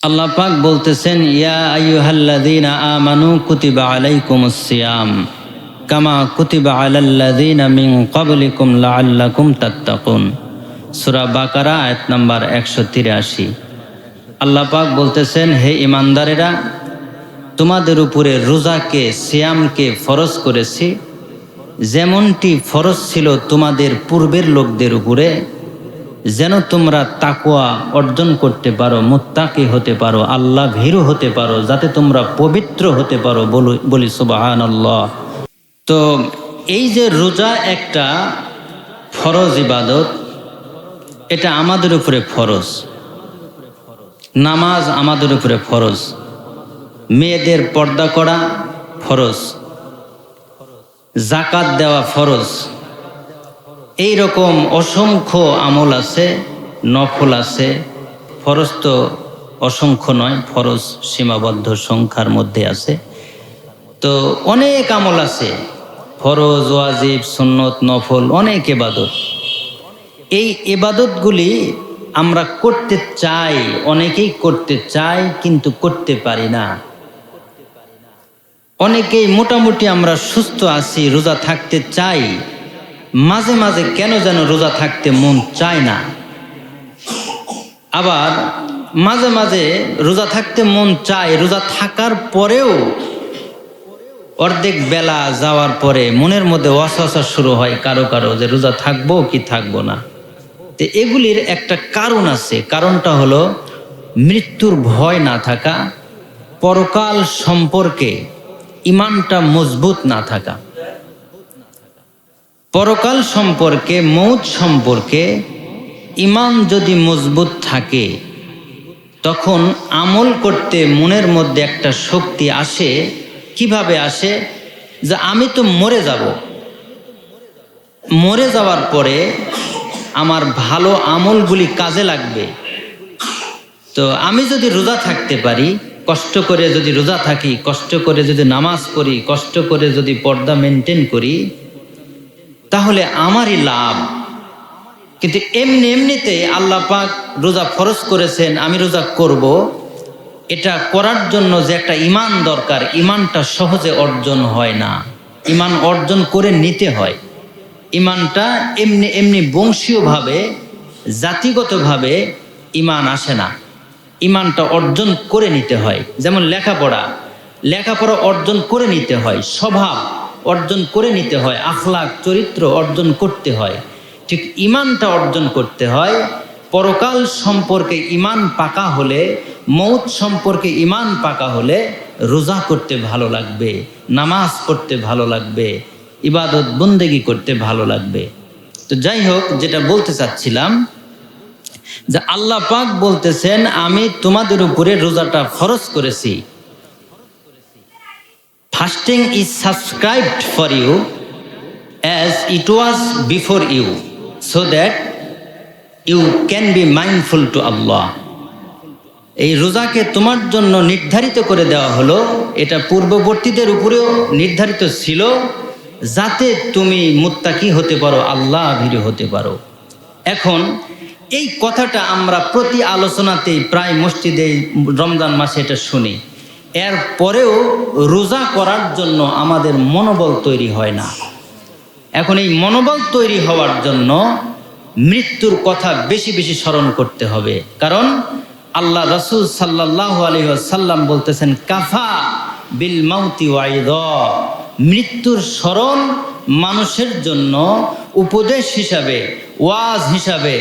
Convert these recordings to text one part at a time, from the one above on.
আল্লাহ পাক বলতেছেন, ইয়া আইয়ুহাল্লাযীনা আমানু কুতিবা আলাইকুমুস সিয়াম কামা কুতিবা আলাল্লাযীনা মিন ক্বাবলিকুম লাআল্লাকুম তাত্তাকুন। সূরা বাকারা আয়াত নাম্বার 183। আল্লাহ পাক বলতেছেন, হে ঈমানদারেরা, তোমাদের উপরে রোজাকে, সিয়ামকে ফরজ করেছি, যেমনটি ফরজ ছিল তোমাদের পূর্বের লোকদের উপরে, যেন তোমরা তাকওয়া অর্জন করতে পারো, মুত্তাকি হতে পারো, আল্লাহ ভীরু হতে পারো, যাতে তোমরা পবিত্র হতে পারো। বলি সুবহানাল্লাহ। তো এই যে রোজা একটা ফরজ ইবাদত, এটা আমাদের উপরে ফরজ। নামাজ আমাদের উপরে ফরজ, মেয়েদের পর্দা করা ফরজ, যাকাত দেওয়া ফরজ। এই রকম অসংখ্য আমল আছে, নফল আছে। ফরজ তো অসংখ্য নয়, ফরজ সীমাবদ্ধ সংখ্যার মধ্যে আছে। তো অনেক আমল আছে, ফরজ, ওয়াজিব, সুন্নত, নফল, অনেক ইবাদত। এই ইবাদতগুলি আমরা করতে চাই, অনেকেই করতে চাই, কিন্তু করতে পারি না। অনেকেই মোটামুটি আমরা সুস্থ আছি, রোজা থাকতে চাই, মাঝে মাঝে কেন যেন রোজা থাকতে মন চায় না। আবার মাঝে মাঝে রোজা থাকতে মন চায়, রোজা থাকার পরেও অর্ধেক বেলা যাওয়ার পরে মনের মধ্যে ওয়াসওয়াসা শুরু হয় কারো কারো, যে রোজা থাকবো কি থাকবো না। তো এগুলির একটা কারণ আছে। কারণটা হলো মৃত্যুর ভয় না থাকা, পরকাল সম্পর্কে ঈমানটা মজবুত না থাকা। পরকাল সম্পর্কে, মৌত সম্পর্কে ঈমান যদি মজবুত থাকে, তখন আমল করতে মনের মধ্যে একটা শক্তি আসে। কিভাবে আসে? যে আমি তো মরে যাব, মরে যাওয়ার পরে আমার ভালো আমলগুলি কাজে লাগবে। তো আমি যদি রোজা থাকতে পারি, কষ্ট করে যদি রোজা থাকি, কষ্ট করে যদি নামাজ পড়ি, কষ্ট করে যদি পর্দা মেনটেন করি, তাহলে আমারই লাভ। কিন্তু এমনিতে আল্লাহ পাক রোজা ফরজ করেছেন, আমি রোজা করব, এটা করার জন্য যে একটা ঈমান দরকার, ঈমানটা সহজে অর্জন হয় না। ঈমান অর্জন করে নিতে হয়। ঈমানটা এমনি বংশীয়ভাবে, জাতিগতভাবে ঈমান আসে না। ঈমানটা অর্জন করে নিতে হয়। যেমন লেখাপড়া অর্জন করে নিতে হয়, স্বভাব অর্জন করে নিতে হয়, আখলাক, চরিত্র অর্জন করতে হয়। ঠিক ঈমানটা অর্জন করতে হয়। পরকাল সম্পর্কে ঈমান পাকা হলে, মৌত সম্পর্কে ঈমান পাকা হলে রোজা করতে ভালো লাগবে, নামাজ পড়তে ভালো লাগবে, ইবাদত বন্দেগি করতে ভালো লাগবে। তো যাই হোক, যেটা বলতে চাচ্ছিলাম, যে আল্লাহ পাক বলতেছেন, আমি তোমাদের উপরে রোজাটা ফরজ করেছি। Fasting is subscribed for you as it was before you, so that you can be mindful to Allah. এই রোজাকে তোমার জন্য নির্ধারিত করে দেওয়া হলো, এটা পূর্ববর্তীদের উপরেও নির্ধারিত ছিল, যাতে তুমি মুত্তাকি হতে পারো, আল্লাহ ভীরু হতে পারো। এখন এই কথাটা আমরা প্রতি আলোচনাতেই প্রায় মসজিদে রমজান মাসে এটা শুনি। এর পরেও রোজা করার জন্য আমাদের মনোবল তৈরি হয় না। এখন এই মনোবল তৈরি হওয়ার জন্য মৃত্যুর কথা বেশি বেশি স্মরণ করতে হবে। কারণ আল্লাহ রাসূল সাল্লাল্লাহু আলাইহি ওয়াসাল্লাম বলতেছেন, কাফা বিল মাউতি ওয়াইদা। মৃত্যুর স্মরণ মানুষের জন্য উপদেশ হিসাবে, ওয়াজ হিসাবে,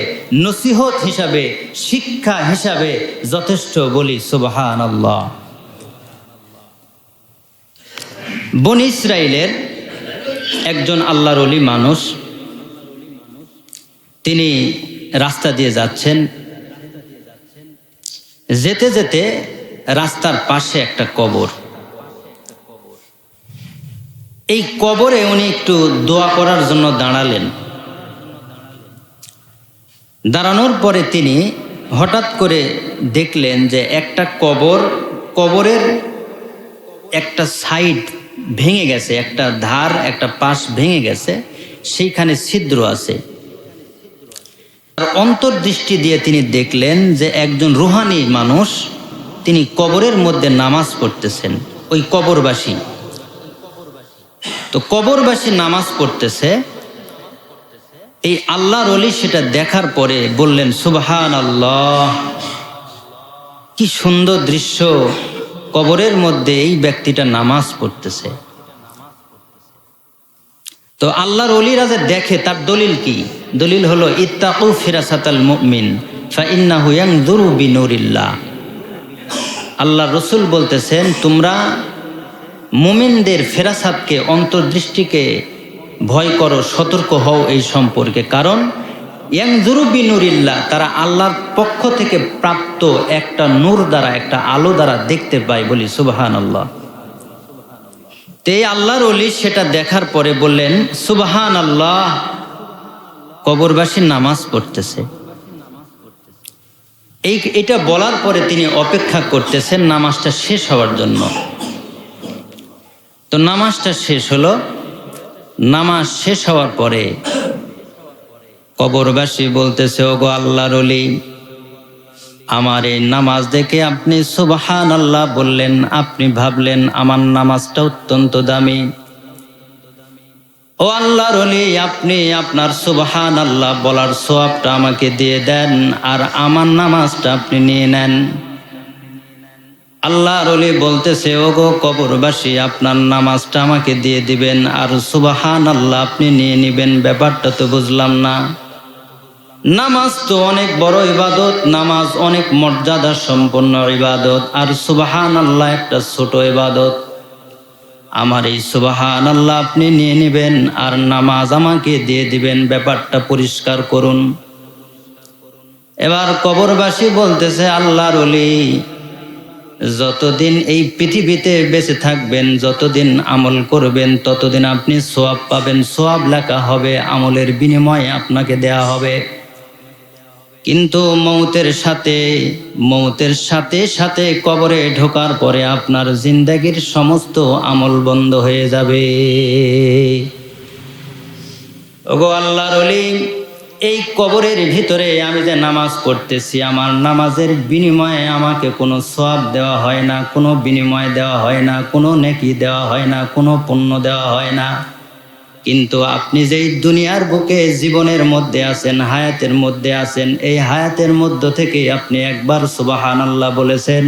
নসিহত হিসাবে, শিক্ষা হিসাবে যথেষ্ট। বলি সুবহানাল্লাহ। বনি ইসরাইলের একজন আল্লাহর ওলি মানুষ, তিনি রাস্তা দিয়ে যাচ্ছেন। যেতে যেতে রাস্তার পাশে একটা কবর। এই কবরে উনি একটু দোয়া করার জন্য দাঁড়ালেন। দাঁড়ানোর পরে তিনি হঠাৎ করে দেখলেন যে একটা কবরের একটা সাইড ভেঙে গেছে, একটা ধার, একটা পাশ ভেঙে গেছে, সেইখানে ছিদ্র আছে। অন্তর্দৃষ্টি দিয়ে তিনি দেখলেন যে একজন রুহানি মানুষ তিনি কবরের মধ্যে নামাজ পড়তেছেন, ওই কবরবাসী। তো কবরবাসী নামাজ পড়তেছে, এই আল্লাহর ওলি সেটা দেখার পরে বললেন সুবহানাল্লাহ, কি সুন্দর দৃশ্য, কবরের মধ্যে এই ব্যক্তিটা নামাজ পড়তেছে। তো আল্লাহর ওলিরা যে দেখে তার দলিল কি? দলিল হলো ইত্তাকু ফিরাসাতাল মুমিন ফাইন্নাহু ইয়ানজুরু বিনুরিল্লাহ। আল্লাহর রাসূল বলতেছেন, তোমরা মুমিনদের ফেরাসাতকে, অন্তর্দৃষ্টিকে ভয় করো, সতর্ক হও এই সম্পর্কে। কারণ ইয়ানজুরু বিনুরিল্লাহ, তারা আল্লাহর পক্ষ থেকে প্রাপ্ত একটা নূর দ্বারা, একটা আলো দ্বারা দেখতে পায়। বলি সুবহানাল্লাহ। তে আল্লাহর ওলি সেটা দেখার পরে বললেন সুবহানাল্লাহ, কবরবাসী নামাজ পড়তেছে। এটা বলার পরে তিনি অপেক্ষা করতেছেন নামাজটা শেষ হওয়ার জন্য। তো নামাজটা শেষ হলো। নামাজ শেষ হওয়ার পরে কবরবাসী বলতেছে, ওগো আল্লাহর ওলি, আমার এই নামাজ দেখে আপনি সুবহানাল্লাহ বললেন, আপনি ভাবলেন আমার নামাজটা অত্যন্ত দামি। ও আল্লাহর ওলি, আপনি আপনার সুবহানাল্লাহ বলার সওয়াবটা আমাকে দিয়ে দেন, আর আমার নামাজটা আপনি নিয়ে নেন। আল্লাহর ওলি বলতেছে, ওগো কবরবাসী, আপনার নামাজটা আমাকে দিয়ে দিবেন, আর সুবহানাল্লাহ আপনি নিয়ে নেবেন, ব্যাপারটা তো বুঝলাম না। নামাজ তো অনেক বড় ইবাদত, নামাজ অনেক মর্যাদা সম্পন্ন ইবাদত, আর সুবহানাল্লাহ একটা ছোট ইবাদত। আমার এই সুবহানাল্লাহ আপনি নিয়ে নেবেন আর নামাজ আমাকে দিয়ে দিবেন, ব্যাপারটা পরিষ্কার করুন। এবার কবরবাসী বলতেছে, আল্লাহর ওলি, যতদিন এই পৃথিবীতে বেঁচে থাকবেন, যতদিন আমল করবেন, ততদিন আপনি সওয়াব পাবেন, সওয়াব লেখা হবে, আমলের বিনিময়ে আপনাকে দেয়া হবে। কিন্তু মৌতের সাথে সাথে কবরে ঢোকার পরে আপনার জিন্দেগির সমস্ত আমল বন্ধ হয়ে যাবে। ওগো আল্লাহর ওলি, এই কবরের ভিতরে আমি যে নামাজ পড়তেছি, আমার নামাজের বিনিময়ে আমাকে কোনো সওয়াব দেওয়া হয় না, কোনো বিনিময় দেওয়া হয় না, কোনো নেকি দেওয়া হয় না, কোনো পুণ্য দেওয়া হয় না। কিন্তু আপনি যেই দুনিয়ার বুকে জীবনের মধ্যে আছেন, হায়াতের মধ্যে আছেন, এই হায়াতের মধ্য থেকে আপনি একবার সুবহানাল্লাহ বলেছেন।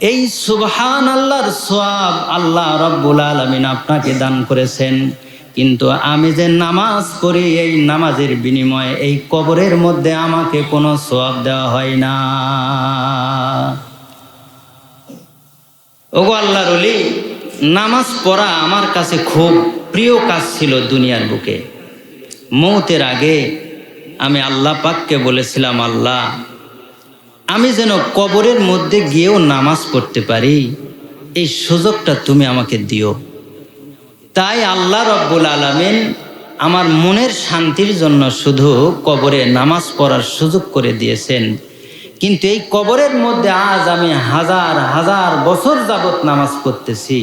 এই সুবহানাল্লাহর সওয়াব আল্লাহ রাব্বুল আলামিন আপনাকে দান করেছেন। কিন্তু আমি যে নামাজ পড়ি, এই নামাজের বিনিময়ে এই কবরের মধ্যে আমাকে কোনো সওয়াব দেওয়া হয় না। ওগো আল্লাহর ওলি, নামাজ পড়া আমার কাছে খুব প্রিয় কাজ ছিল দুনিয়ার বুকে। মৌতের আগে আমি আল্লাহ পাককে বলেছিলাম, আল্লাহ, আমি যেন কবরের মধ্যে গিয়েও নামাজ পড়তে পারি, এই সুযোগটা তুমি আমাকে দিও। তাই আল্লাহ রাব্বুল আলামিন আমার মনের শান্তির জন্য শুধু কবরে নামাজ পড়ার সুযোগ করে দিয়েছেন। কিন্তু এই কবরের মধ্যে আজ আমি হাজার হাজার বছর যাবত নামাজ পড়তেছি,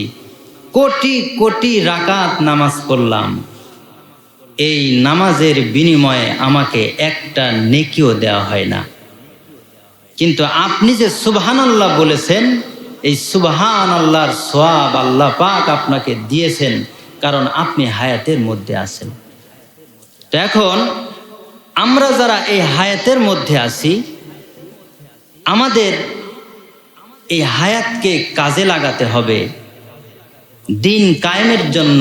কোটি কোটি রাকাত নামাজ পড়লাম, এই নামাজের বিনিময়ে আমাকে একটা নেকিও দেওয়া হয় না। কিন্তু আপনি যে সুবহানাল্লাহ বলেছেন, এই সুবহানাল্লাহর সওয়াব আল্লাহ পাক আপনাকে দিয়েছেন, কারণ আপনি হায়াতের মধ্যে আছেন। তো এখন আমরা যারা এই হায়াতের মধ্যে আছি, আমাদের এই হায়াতকে কাজে লাগাতে হবে। দিন কায়েমের জন্য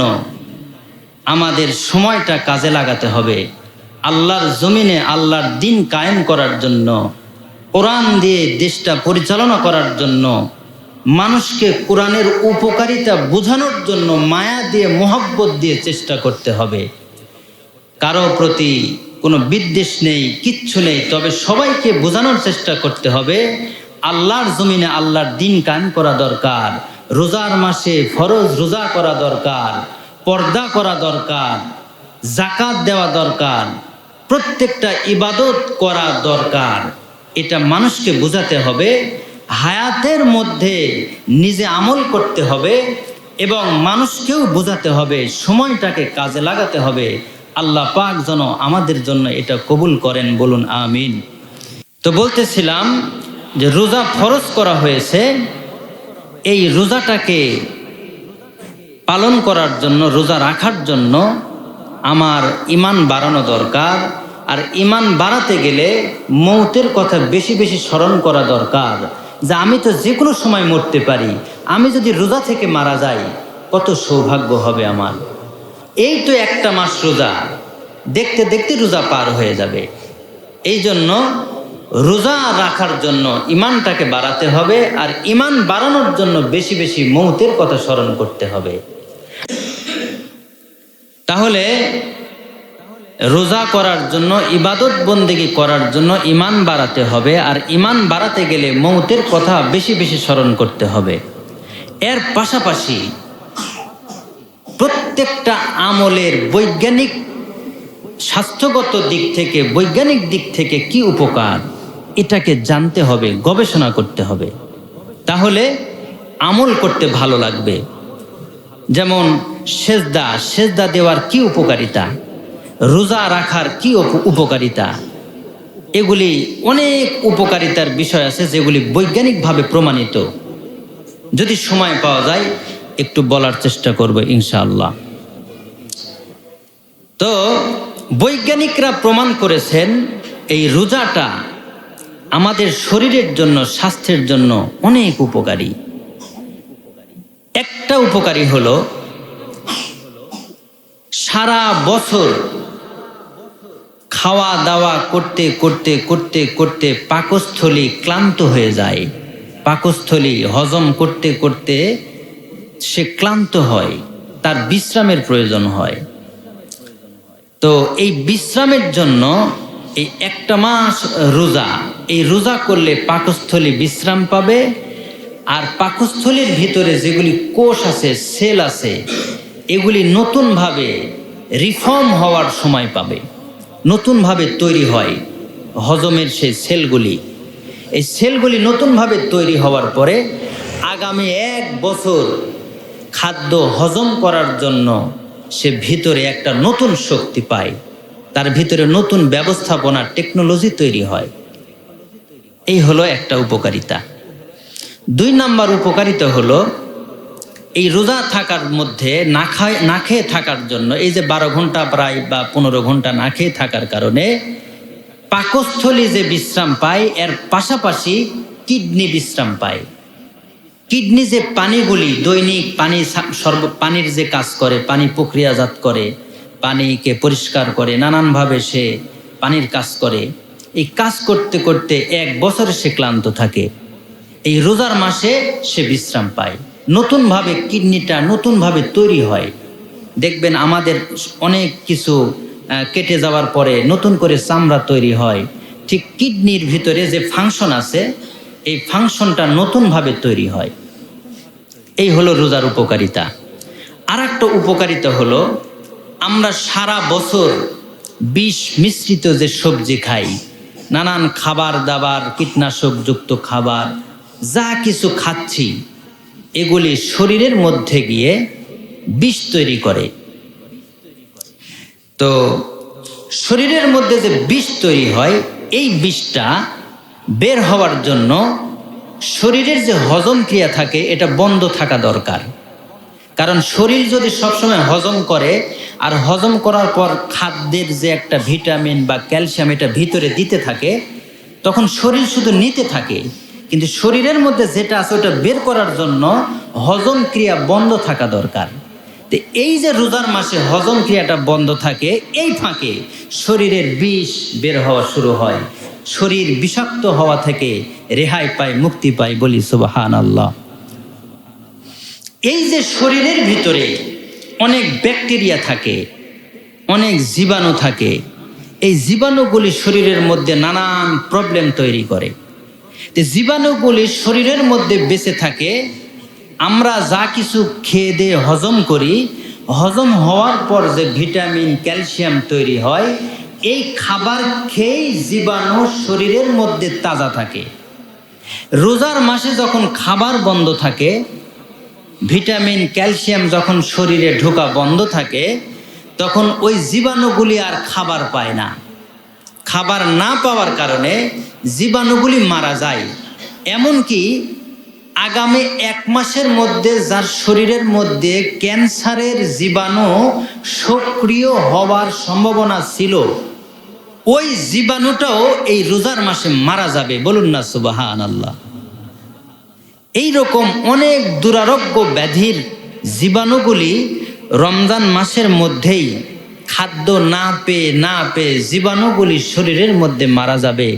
আমাদের সময়টা কাজে লাগাতে হবে। আল্লাহর জমিনে আল্লাহর দিন কায়েম করার জন্য, কোরআন দিয়ে দেশটা পরিচালনা করার জন্য, মানুষকে কোরআনের উপকারিতা বোঝানোর জন্য মায়া দিয়ে, মোহাব্বত দিয়ে চেষ্টা করতে হবে। কারো প্রতি কোনো বিদ্বেষ নেই, কিচ্ছু নেই, তবে সবাইকে বোঝানোর চেষ্টা করতে হবে আল্লাহর জমিনে আল্লাহর দিন কায়েম করা দরকার। রোজার মাসে ফরজ রোজা করা দরকার, পর্দা করা দরকার, যাকাত দেওয়া দরকার, প্রত্যেকটা ইবাদত করা দরকার। এটা মানুষকে বোঝাতে হবে। হায়াতের মধ্যে নিজে আমল করতে হবে এবং মানুষকেও বোঝাতে হবে, সময়টাকে কাজে লাগাতে হবে। আল্লাহ পাক যেন আমাদের জন্য এটা কবুল করেন, বলুন আমিন। তো বলতেছিলাম, যে রোজা ফরজ করা হয়েছে, এই রোজাটাকে পালন করার জন্য, রোজা রাখার জন্য আমার ঈমান বাড়ানো দরকার। আর ঈমান বাড়াতে গেলে মৌতের কথা বেশি বেশি স্মরণ করা দরকার, যে আমি তো যে কোনো সময় মরতে পারি, আমি যদি রোজা থেকে মারা যাই কত সৌভাগ্য হবে আমার। এই তো একটা মাস রোজা, দেখতে দেখতে রোজা পার হয়ে যাবে। এই জন্য রোজা রাখার জন্য ঈমানটাকে বাড়াতে হবে, আর ঈমান বাড়ানোর জন্য বেশি বেশি মৌতের কথা স্মরণ করতে হবে। তাহলে রোজা করার জন্য, ইবাদত বন্দেগী করার জন্য ঈমান বাড়াতে হবে, আর ঈমান বাড়াতে গেলে মৌতের কথা বেশি বেশি স্মরণ করতে হবে। এর পাশাপাশি প্রত্যেকটা আমলের বৈজ্ঞানিক, স্বাস্থ্যগত দিক থেকে, বৈজ্ঞানিক দিক থেকে কি উপকার, এটাকে জানতে হবে, গবেষণা করতে হবে। তাহলে আমল করতে ভালো লাগবে। যেমন সেজদা দেওয়ার কি উপকারিতা, রোজা রাখার কি উপকারিতা, এগুলি অনেক উপকারিতার বিষয় আছে যেগুলি বৈজ্ঞানিকভাবে প্রমাণিত। যদি সময় পাওয়া যায় একটু বলার চেষ্টা করব ইনশাআল্লাহ। তো বৈজ্ঞানিকরা প্রমাণ করেছেন এই রোজাটা আমাদের শরীরের জন্য, স্বাস্থ্যের জন্য অনেক উপকারী। একটা উপকারী হলো, সারা বছর খাওয়া দাওয়া করতে করতে করতে করতে পাকস্থলী ক্লান্ত হয়ে যায়। পাকস্থলী হজম করতে করতে সে ক্লান্ত হয়, তার বিশ্রামের প্রয়োজন হয়। তো এই বিশ্রামের জন্য এই একটা মাস রোজা, এই রোজা করলে পাকস্থলী বিশ্রাম পাবে, আর পাকস্থলীর ভিতরে যেগুলি কোষ আছে, সেল আছে, এগুলি নতুনভাবে রিফর্ম হওয়ার সময় পাবে, নতুনভাবে তৈরি হয় হজমের সেই সেলগুলি। এই সেলগুলি নতুনভাবে তৈরি হওয়ার পরে আগামী 1 বছর খাদ্য হজম করার জন্য সে ভিতরে একটা নতুন শক্তি পায়, তার ভিতরে নতুন ব্যবস্থাপনা, টেকনোলজি তৈরি হয়। এই হলো একটা উপকারিতা। 2 নাম্বার উপকারিতা হলো, এই রোজা থাকার মধ্যে না খেয়ে থাকার জন্য, এই যে 12 ঘন্টা প্রায় বা 15 ঘন্টা না খেয়ে থাকার কারণে পাকস্থলী যে বিশ্রাম পায়, এর পাশাপাশি কিডনি বিশ্রাম পায়। কিডনি যে পানিগুলি দৈনিক পানির যে কাজ করে, পানি প্রক্রিয়াজাত করে, পানিকে পরিষ্কার করে, নানানভাবে সে পানির কাজ করে। এই কাজ করতে করতে 1 বছর সে ক্লান্ত থাকে, এই রোজার মাসে সে বিশ্রাম পায়, নতুনভাবে কিডনিটা নতুনভাবে তৈরি হয়। দেখবেন আমাদের অনেক কিছু কেটে যাওয়ার পরে নতুন করে চামড়া তৈরি হয়, ঠিক কিডনির ভিতরে যে ফাংশন আছে, এই ফাংশনটা নতুনভাবে তৈরি হয়। এই হলো রোজার উপকারিতা। আর একটা উপকারিতা হলো, আমরা সারা বছর বিষ মিশ্রিত যে সবজি খাই, নানান খাবার দাবার, কীটনাশকযুক্ত খাবার যা কিছু খাচ্ছি, এগুলি শরীরের মধ্যে গিয়ে বিষ তৈরি করে। তো শরীরের মধ্যে যে বিষ তৈরি হয়, এই বিষটা বের হওয়ার জন্য শরীরের যে হজম ক্রিয়া থাকে, এটা বন্ধ থাকা দরকার। কারণ শরীর যদি সবসময় হজম করে, আর হজম করার পর খাদ্যের যে একটা ভিটামিন বা ক্যালসিয়াম এটা ভিতরে দিতে থাকে, তখন শরীর শুধু নিতে থাকে, কিন্তু শরীরের মধ্যে যেটা আছে ওটা বের করার জন্য হজম ক্রিয়া বন্ধ থাকা দরকার। তো এই যে রোজার মাসে হজম ক্রিয়াটা বন্ধ থাকে, এই ফাঁকে শরীরের বিষ বের হওয়া শুরু হয়, শরীর বিষাক্ত হওয়া থেকে রেহাই পায়, মুক্তি পায়, বলি সুবহানাল্লাহ। এই যে শরীরের ভিতরে অনেক ব্যাকটেরিয়া থাকে, অনেক জীবাণু থাকে, এই জীবাণুগুলি শরীরের মধ্যে নানান প্রবলেম তৈরি করে। তো জীবাণুগুলি শরীরের মধ্যে বেঁচে থাকে, আমরা যা কিছু খেয়ে দিয়ে হজম করি, হজম হওয়ার পর যে ভিটামিন ক্যালসিয়াম তৈরি হয়, এই খাবার খেয়েই জীবাণু শরীরের মধ্যে তাজা থাকে। রোজার মাসে যখন খাবার বন্ধ থাকে, ভিটামিন ক্যালসিয়াম যখন শরীরে ঢোকা বন্ধ থাকে, তখন ওই জীবাণুগুলি আর খাবার পায় না। খাবার না পাওয়ার কারণে জীবাণুগুলি মারা যায়, এমনকি আগামী 1 মাসের মধ্যে যার শরীরের মধ্যে ক্যান্সারের জীবাণু সক্রিয় হওয়ার সম্ভাবনা ছিল, ওই জীবাণুটাও এই রোজার মাসে মারা যাবে। বলুন না সুবহানাল্লাহ। এইরকম অনেক দুরারোগ্য ব্যাধির জীবাণুগুলি রমজান মাসের মধ্যেই খাদ্য না পেয়ে জীবাণুগুলি শরীরের মধ্যে মারা যাবে,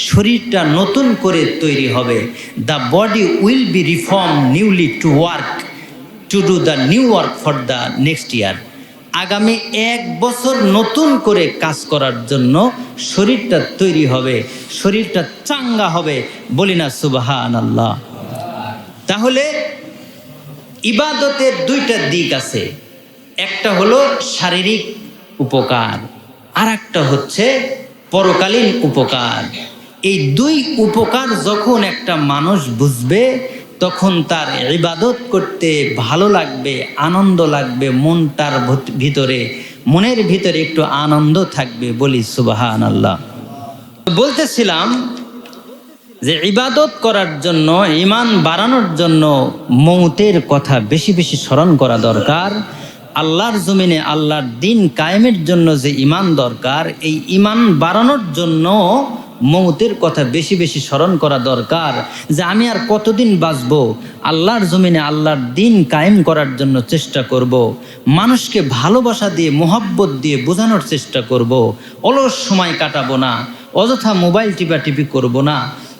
শরীরটা নতুন করে তৈরি হবে। The body will be reform newly to do the new work for the next year. আগামী 1 বছর নতুন করে কাজ করার জন্য শরীরটা তৈরি হবে, শরীরটা চাঙ্গা হবে। বলি না সুবহানাল্লাহ। তাহলে ইবাদতের 2টা দিক আছে, একটা হলো শারীরিক উপকার, আর একটা হচ্ছে পরকালীন উপকার। এই 2 উপকার যখন একটা মানুষ বুঝবে, তখন তার ইবাদত করতে ভালো লাগবে, আনন্দ লাগবে, মনের ভিতরে একটু আনন্দ থাকবে। বলি সুবহানাল্লাহ। বলতেছিলাম যে ইবাদত করার জন্য, ঈমান বাড়ানোর জন্য মৌতের কথা বেশি বেশি স্মরণ করা দরকার। আল্লাহর জমিনে আল্লাহর দিন কায়েমের জন্য যে ঈমান দরকার, এই ঈমান বাড়ানোর জন্য মৌতের কথা বেশি বেশি স্মরণ করা দরকার। যে আমি আর কতদিন বাঁচব, আল্লাহর জমিনে আল্লাহর দিন কায়েম করার জন্য চেষ্টা করব, মানুষকে ভালোবাসা দিয়ে মোহাব্বত দিয়ে বোঝানোর চেষ্টা করব, অলস সময় কাটাবো না, অযথা মোবাইল টিপি করব না,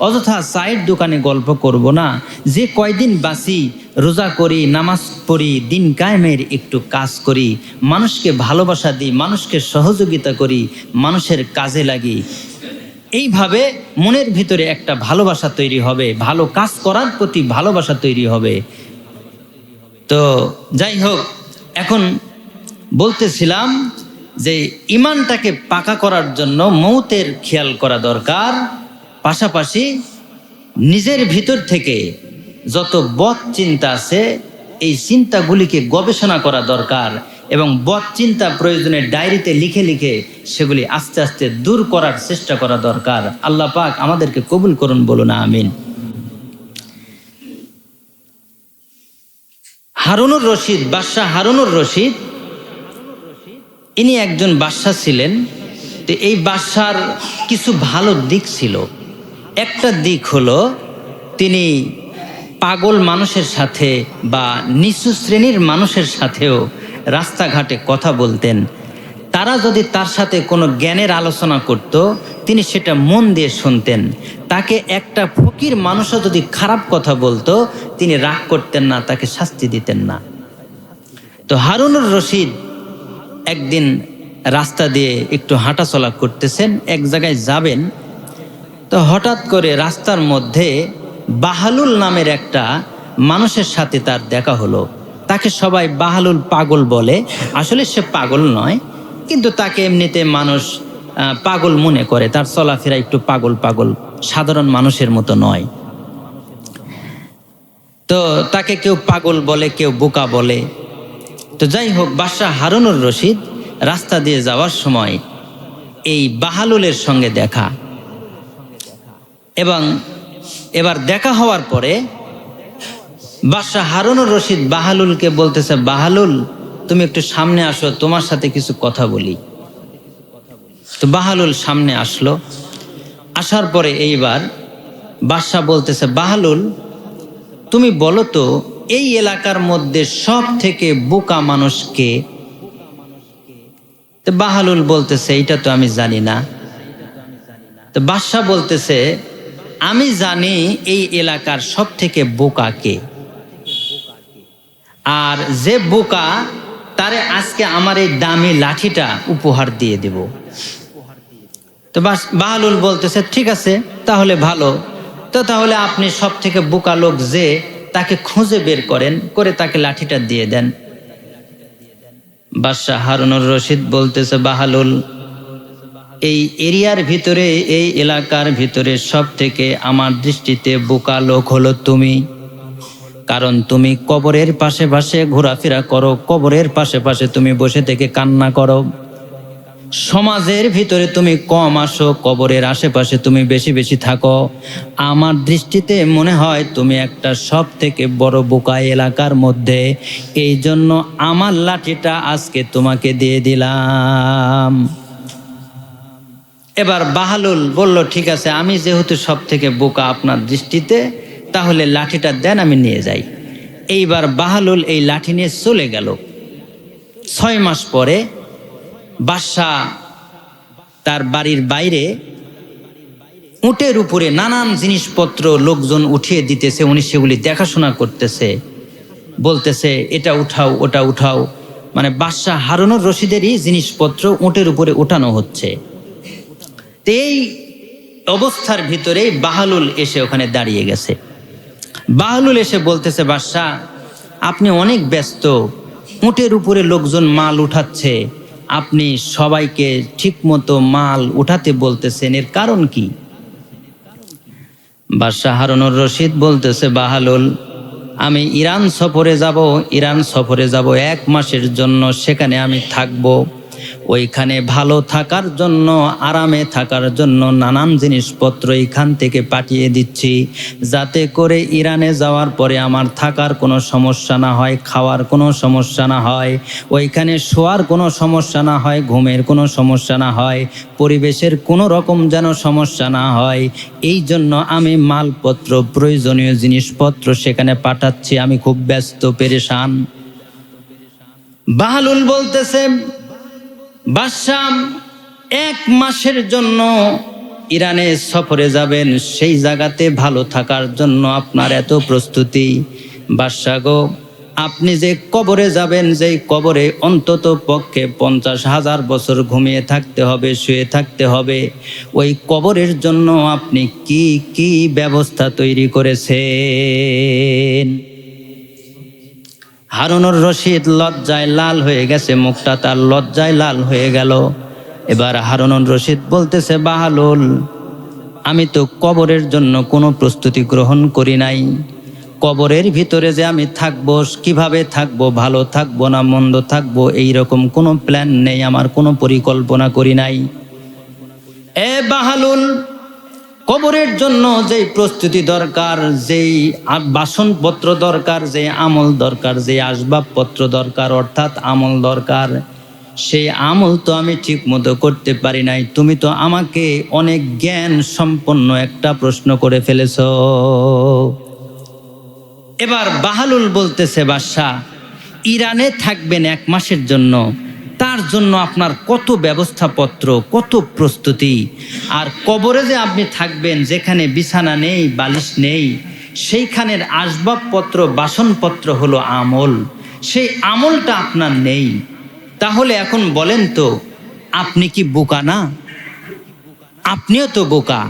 অযথা চায়ের দোকানে গল্প করব না। যে কয়দিন বাঁচি রোজা করি, নামাজ পড়ি, দিন কায়েমের একটু কাজ করি, মানুষকে ভালোবাসা দিই, মানুষকে সহযোগিতা করি, মানুষের কাজে লাগি। এইভাবে মনের ভিতরে একটা ভালোবাসা তৈরি হবে, ভালো কাজ করার প্রতি ভালোবাসা তৈরি হবে। তো যাই হোক, এখন বলতেছিলাম যে ঈমানটাকে পাকা করার জন্য মৌতের খেয়াল করা দরকার। পাশাপাশি নিজের ভিতর থেকে যত বদ চিন্তা আছে, এই চিন্তাগুলিকে গবেষণা করা দরকার এবং বদ চিন্তা প্রয়োজনে ডায়েরিতে লিখে লিখে সেগুলি আস্তে আস্তে দূর করার চেষ্টা করা দরকার। আল্লাহ পাক আমাদেরকে কবুল করুন, বলুন আমিন। হারুনুর রশিদ, বাদশাহ হারুনুর রশিদ, ইনি একজন বাদশাহ ছিলেন। তো এই বাদশার কিছু ভালো দিক ছিল। একটা দিক হলো, তিনি পাগল মানুষের সাথে বা নিচু শ্রেণীর মানুষের সাথেও রাস্তাঘাটে কথা বলতেন। তারা যদি তার সাথে কোনো জ্ঞানের আলোচনা করত, তিনি সেটা মন দিয়ে শুনতেন। তাকে একটা ফকির মানুষও যদি খারাপ কথা বলতো, তিনি রাগ করতেন না, তাকে শাস্তি দিতেন না। তো হারুনুর রশিদ একদিন রাস্তা দিয়ে একটু হাঁটাচলা করতেছেন, এক জায়গায় যাবেন। তো হঠাৎ করে রাস্তার মধ্যে বাহালুল নামের একটা মানুষের সাথে তার দেখা হলো। তাকে সবাই বাহালুল, পাগল বলে। আসলে সে পাগল নয়, কিন্তু তাকে এমনিতে মানুষ পাগল মনে করে। তার চলাফেরা একটু পাগল পাগল, সাধারণ মানুষের মতো নয়। তো তাকে কেউ পাগল বলে, কেউ বোকা বলে। তো যাই হোক, বাদশাহ হারুনুর রশিদ রাস্তা দিয়ে যাওয়ার সময় এই বাহালুলের সঙ্গে দেখা, এবং এবার দেখা হওয়ার পরে বাদশাহ হারুনুর রশিদ বাহালুলকে বলতেছে, বাহালুল তুমি একটু সামনে আসো, তোমার সাথে কিছু কথা বলি। তো বাহালুল সামনে আসলো। আসার পরে এইবার বাদশাহ বলতেছে, বাহালুল তুমি বলো তো, এই এলাকার মধ্যে সব থেকে বোকা মানুষ কে? তো বাহালুল বলতেছে, এটা তো আমি জানি না। তো বাদশাহ বলতেছে, আমি জানি এই এলাকার সব থেকে বোকা কে, আর যে বোকা তারে আজকে আমার এই দামি লাঠিটা উপহার দিয়ে দেব। তো বাহালুল বলতেছে, ঠিক আছে, তাহলে ভালো। তো তাহলে আপনি সব থেকে বোকা লোক যে, তাকে খুঁজে বের করেন, করে তাকে লাঠিটা দিয়ে দেন। বাদশাহ হারুনুর রশিদ বলতেছে, বাহালুল এই এরিয়ার ভিতরে, এই এলাকার ভিতরে সব থেকে আমার দৃষ্টিতে বোকা লোক হলো তুমি। কারণ তুমি কবরের পাশে পাশে ঘোরাফেরা করো, কবরের পাশে পাশে তুমি বসে থেকে কান্না করো। সমাজের ভিতরে তুমি কম আসো, কবরের আশেপাশে তুমি বেশি বেশি থাকো। আমার দৃষ্টিতে মনে হয় তুমি একটা সব থেকে বড় বোকা এলাকার মধ্যে। এই জন্য আমার লাঠিটা আজকে তোমাকে দিয়ে দিলাম। এবার বাহালুল বলল, ঠিক আছে, আমি যেহেতু সব থেকে বোকা আপনার দৃষ্টিতে, তাহলে লাঠিটা দেন, আমি নিয়ে যাই। এইবার বাহালুল এই লাঠি নিয়ে চলে গেল। 6 মাস পরে বাদশাহ তার বাড়ির বাইরে উটের উপরে নানান জিনিসপত্র লোকজন উঠিয়ে দিতেছে, উনি সেগুলি দেখাশোনা করতেছে, বলতেছে এটা উঠাও ওটা উঠাও। মানে বাদশাহ হারুনুর রশিদেরই জিনিসপত্র উটের উপরে উঠানো হচ্ছে। এই অবস্থার ভিতরেই বাহালুল এসে ওখানে দাঁড়িয়ে গেছে। বাহালুল এসে বলতেছে, বাদশাহ আপনি অনেক ব্যস্ত, উটের উপরে লোকজন মাল উঠাচ্ছে, আপনি সবাইকে ঠিকমতো মাল উঠাতে বলতেছেন, এর কারণ কি? বাদশাহ হারুনুর রশিদ বলতেছে, বাহালুল আমি ইরান সফরে যাব 1 মাসের জন্য, সেখানে আমি থাকব। ওইখানে ভালো থাকার জন্য, আরামে থাকার জন্য নানান জিনিসপত্র এখান থেকে পাঠিয়ে দিচ্ছি, যাতে করে ইরানে যাওয়ার পরে আমার থাকার কোনো সমস্যা না হয়, খাওয়ার কোনো সমস্যা না হয়, ওইখানে শোয়ার কোনো সমস্যা না হয়, ঘুমের কোনো সমস্যা না হয়, পরিবেশের কোনো রকম যেন সমস্যা না হয়। এই জন্য আমি মালপত্র, প্রয়োজনীয় জিনিসপত্র সেখানে পাঠাচ্ছি, আমি খুব ব্যস্ত, পেরেশান। বাহলুল বলতেছে, বাদশাহ 1 মাসের জন্য ইরানে সফরে যাবেন, সেই জায়গাতে ভালো থাকার জন্য আপনার এত প্রস্তুতি। বাদশাহ গো, আপনি যে কবরে যাবেন, যেই কবরে অন্তত পক্ষে 50,000 বছর ঘুমিয়ে থাকতে হবে, শুয়ে থাকতে হবে, ওই কবরের জন্য আপনি কি কি ব্যবস্থা তৈরি করেছেন? হারুনুর রশিদ লজ্জায় লাল হয়ে গেছে, মুখটা তার লজ্জায় লাল হয়ে গেল। এবার হারুনুর রশিদ বলতেছে, বাহালুল আমি তো কবরের জন্য কোনো প্রস্তুতি গ্রহণ করি নাই। কবরের ভিতরে যে আমি থাকবো, কিভাবে থাকবো, ভালো থাকবো না মন্দ থাকবো, এইরকম কোনো প্ল্যান নেই, আমার কোনো পরিকল্পনা করি নাই। এ বাহালুল, কবরের জন্য যেই প্রস্তুতি দরকার, যেই বাসনপত্র দরকার, যে আমল দরকার, যে আসবাবপত্র দরকার, অর্থাৎ আমল দরকার, সেই আমল তো আমি ঠিক মতো করতে পারি নাই। তুমি তো আমাকে অনেক জ্ঞান সম্পন্ন একটা প্রশ্ন করে ফেলেছ। এবার বাহালুল বলতেছে, বাদশাহ ইরানে থাকবেন 1 মাসের জন্য, তার জন্য আপনার কত ব্যবস্থাপত্র, কত প্রস্তুতি। আর কবরে যে আপনি থাকবেন, যেখানে বিছানা নেই, বালিশ নেই, সেইখানের আসবাবপত্র, বাসনপত্র হলো আমল, সেই আমলটা আপনার নেই। তাহলে এখন বলেন তো, আপনি কি বোকা না? আপনিও তো বোকা।